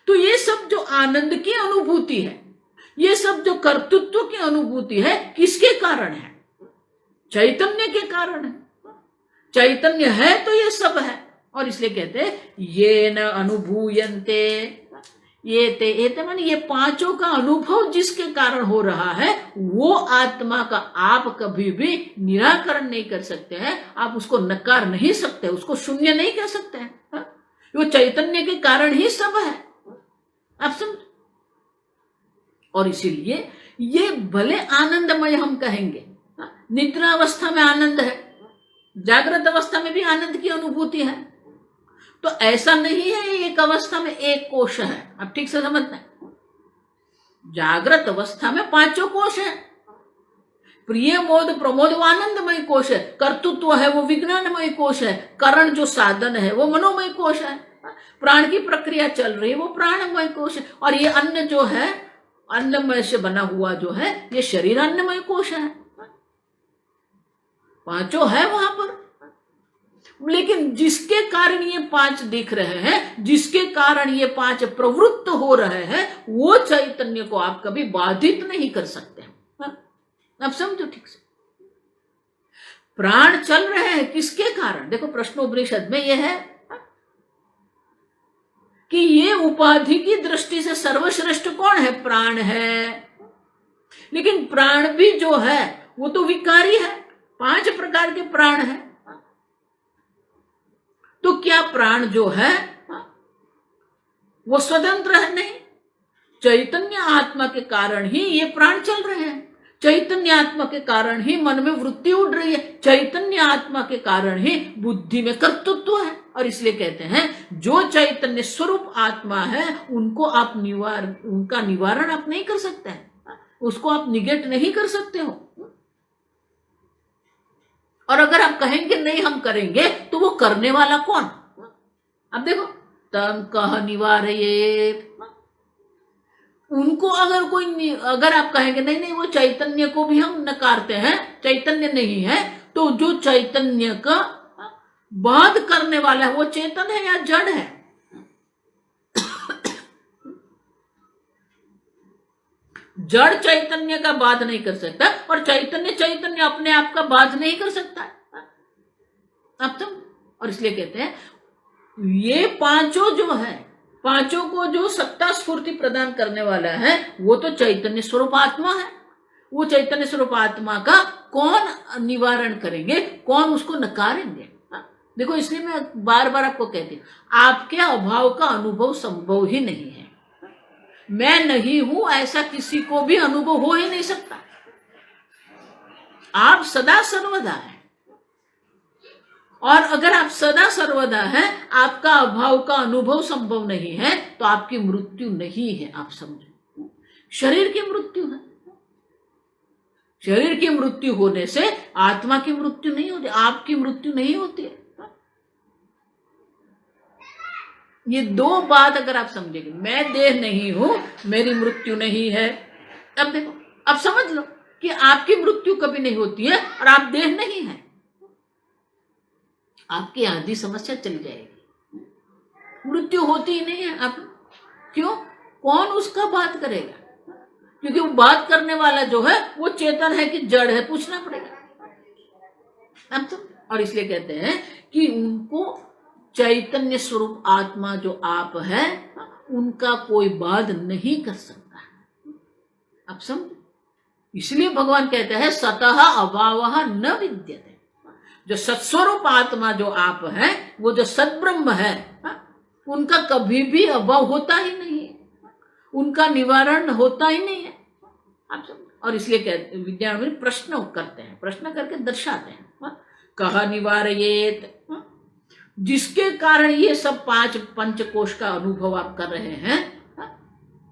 तो ये सब जो आनंद की अनुभूति है, ये सब जो कर्तृत्व की अनुभूति है, किसके कारण है? चैतन्य के कारण है। चैतन्य है तो ये सब है। और इसलिए कहते हैं ये न अनुभूयन्ते, ये माने ये पांचों का अनुभव जिसके कारण हो रहा है, वो आत्मा का आप कभी भी निराकरण नहीं कर सकते हैं। आप उसको नकार नहीं सकते, उसको शून्य नहीं कह सकते हैं। वो चैतन्य के कारण ही सब है। आप समझ? और इसीलिए ये भले आनंदमय हम कहेंगे, निद्रा अवस्था में आनंद है, जागृत अवस्था में भी आनंद की अनुभूति है, तो ऐसा नहीं है एक अवस्था में एक कोश है। आप ठीक से समझते हैं, जागृत अवस्था में पांचों कोश है। प्रिय मोद प्रमोद वो आनंदमय कोश है, कर्तृत्व है वो विज्ञानमय कोश है, करण जो साधन है वो मनोमय कोश है, प्राण की प्रक्रिया चल रही है वो प्राणमय कोश है, और ये अन्न जो है, अन्नमय से बना हुआ जो है, ये शरीर अन्नमय कोश है। पांचों है वहां पर, लेकिन जिसके कारण ये पांच दिख रहे हैं, जिसके कारण ये पांच प्रवृत्त हो रहे हैं, वो चैतन्य को आप कभी बाधित नहीं कर सकते। अब समझो ठीक से, प्राण चल रहे हैं किसके कारण? देखो प्रश्नोपनिषद में यह है कि ये उपाधि की दृष्टि से सर्वश्रेष्ठ कौन है? प्राण है। लेकिन प्राण भी जो है वो तो विकारी है, 5 प्रकार के प्राण है। तो क्या प्राण जो है वो स्वतंत्र है? नहीं, चैतन्य आत्मा के कारण ही ये प्राण चल रहे हैं, चैतन्य आत्मा के कारण ही मन में वृत्ति उड़ रही है, चैतन्य आत्मा के कारण ही बुद्धि में कर्तृत्व है। और इसलिए कहते हैं जो चैतन्य स्वरूप आत्मा है उनको आप उनका निवारण आप नहीं कर सकते हैं, उसको आप निगेट नहीं कर सकते हो। और अगर आप कहेंगे नहीं हम करेंगे, तो वो करने वाला कौन? अब देखो, तम कह निवारये, उनको अगर आप कहेंगे नहीं नहीं वो चैतन्य को भी हम नकारते हैं, चैतन्य नहीं है, तो जो चैतन्य का बाध करने वाला है वो चेतन है या जड़ है? जड़ चैतन्य का बाध नहीं कर सकता, और चैतन्य अपने आप का बाध नहीं कर सकता है। अब तुम, और इसलिए कहते हैं ये पांचों जो है, पांचों को जो सत्ता स्फूर्ति प्रदान करने वाला है वो तो चैतन्य स्वरूप आत्मा है। वो चैतन्य स्वरूप आत्मा का कौन निवारण करेंगे, कौन उसको नकारेंगे? देखो, इसलिए मैं बार बार आपको कहती हूं, आपके अभाव का अनुभव संभव ही नहीं है। मैं नहीं हूं ऐसा किसी को भी अनुभव हो ही नहीं सकता। आप सदा सर्वदा है, और अगर आप सदा सर्वदा है, आपका अभाव का अनुभव संभव नहीं है, तो आपकी मृत्यु नहीं है। आप समझो, शरीर की मृत्यु है। शरीर की मृत्यु होने से आत्मा की मृत्यु नहीं होती, आपकी मृत्यु नहीं होती है। ये दो बात अगर आप समझेंगे, मैं देह नहीं हूं, मेरी मृत्यु नहीं है। अब देखो, अब समझ लो कि आपकी मृत्यु कभी नहीं होती है और आप देह नहीं है, आपकी आधी समस्या चली जाएगी। मृत्यु होती ही नहीं है। आप क्यों? कौन उसका बात करेगा? क्योंकि वो बात करने वाला जो है वो चेतन है कि जड़ है, पूछना पड़ेगा। अब तो, और इसलिए कहते हैं कि उनको चैतन्य स्वरूप आत्मा जो आप है उनका कोई बाध नहीं कर सकता। अब समझ, इसलिए भगवान कहते हैं सतः अभावः न विद्यते। जो सत्स्वरूप आत्मा जो आप है, वो जो सद्ब्रह्म है, उनका कभी भी अभाव होता ही नहीं है, उनका निवारण होता ही नहीं है। आप सब, और इसलिए विद्यारण्य प्रश्न करते हैं, प्रश्न करके दर्शाते हैं। कह निवारयेत, जिसके कारण ये सब 5 पंचकोश का अनुभव आप कर रहे हैं,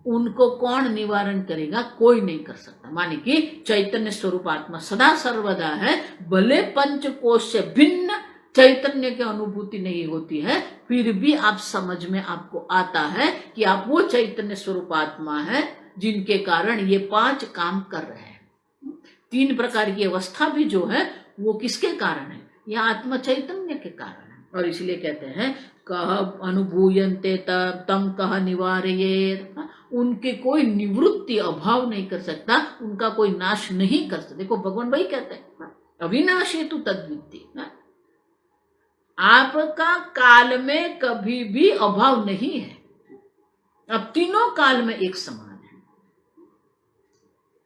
उनको कौन निवारण करेगा? कोई नहीं कर सकता। माने कि चैतन्य स्वरूप आत्मा सदा सर्वदा है, भले पंचकोश से भिन्न चैतन्य की अनुभूति नहीं होती है, फिर भी आप समझ में आपको आता है कि आप वो चैतन्य स्वरूप आत्मा है जिनके कारण ये 5 काम कर रहे हैं। 3 प्रकार की अवस्था भी जो है वो किसके कारण है? यह आत्मा चैतन्य के कारण है। और इसलिए कहते हैं कह अनुभूयन्ते तम कह निवारयेत, उनके कोई निवृत्ति अभाव नहीं कर सकता, उनका कोई नाश नहीं कर सकता। देखो भगवान भाई कहते हैं अविनाशी तु तद्वित्ति, आपका काल में कभी भी अभाव नहीं है, अब तीनों काल में एक समान है।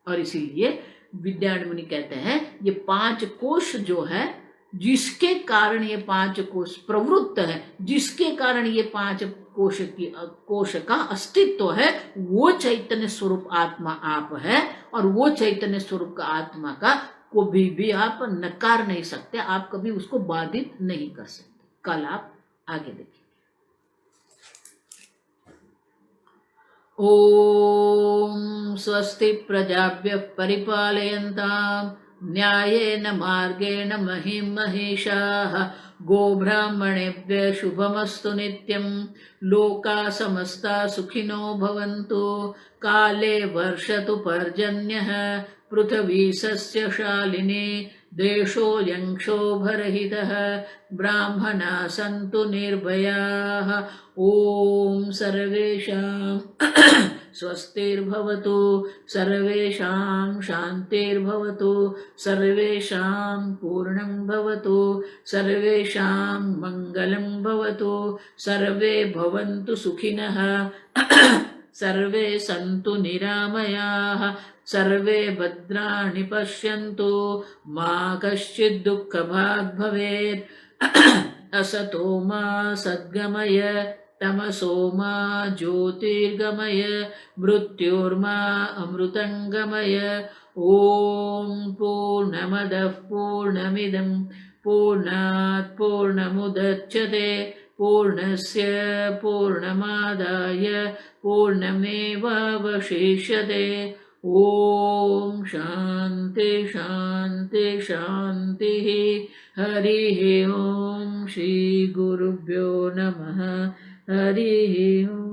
और इसीलिए विद्यारण्य मुनि कहते हैं ये 5 कोश जो है, जिसके कारण ये 5 कोश प्रवृत्त है, जिसके कारण ये 5 कोश का अस्तित्व है, वो चैतन्य स्वरूप आत्मा आप है। और वो चैतन्य स्वरूप का आत्मा का कभी भी आप नकार नहीं सकते, आप कभी उसको बाधित नहीं कर सकते। कल आप आगे देखिए। ओम स्वस्ति प्रजाभ्यः परिपालयन्ताम् न्यायेन मार्गेण महीं महिषाः गोब्राह्मणेभ्यः शुभमस्तु नित्यं लोकाः समस्ताः सुखिनो भवन्तु काले वर्षतु पर्जन्यः पृथिवी सस्यशालिनी देशोऽयं क्षोभरहितः ब्राह्मणाः सन्तु निर्भयाः ॐ सर्वेषां स्वस्तिर्भवतु सर्वेषां शान्तिर्भवतु सर्वेषां पूर्णं भवतु सर्वेषां मङ्गलं भवतु सर्वे भवन्तु सुखिनः सर्वे सन्तु निरामयाः सर्वे भद्राणि पश्यन्तु मा कश्चित् दुःखभाग् भवेत् असतो मा सद्गमय तमसो मा ज्योतिर्गमय मृत्योर्मा अमृतङ्गमय ॐ पूर्णमदः पूर्णमिदं पूर्णात् पूर्णमुदच्यते पूर्णस्य पूर्णमादाय पूर्णमेवावशिष्यते ॐ शान्ति शान्ति शान्तिः हरिः ॐ श्री गुरुभ्यो नमः हरिः ॐ।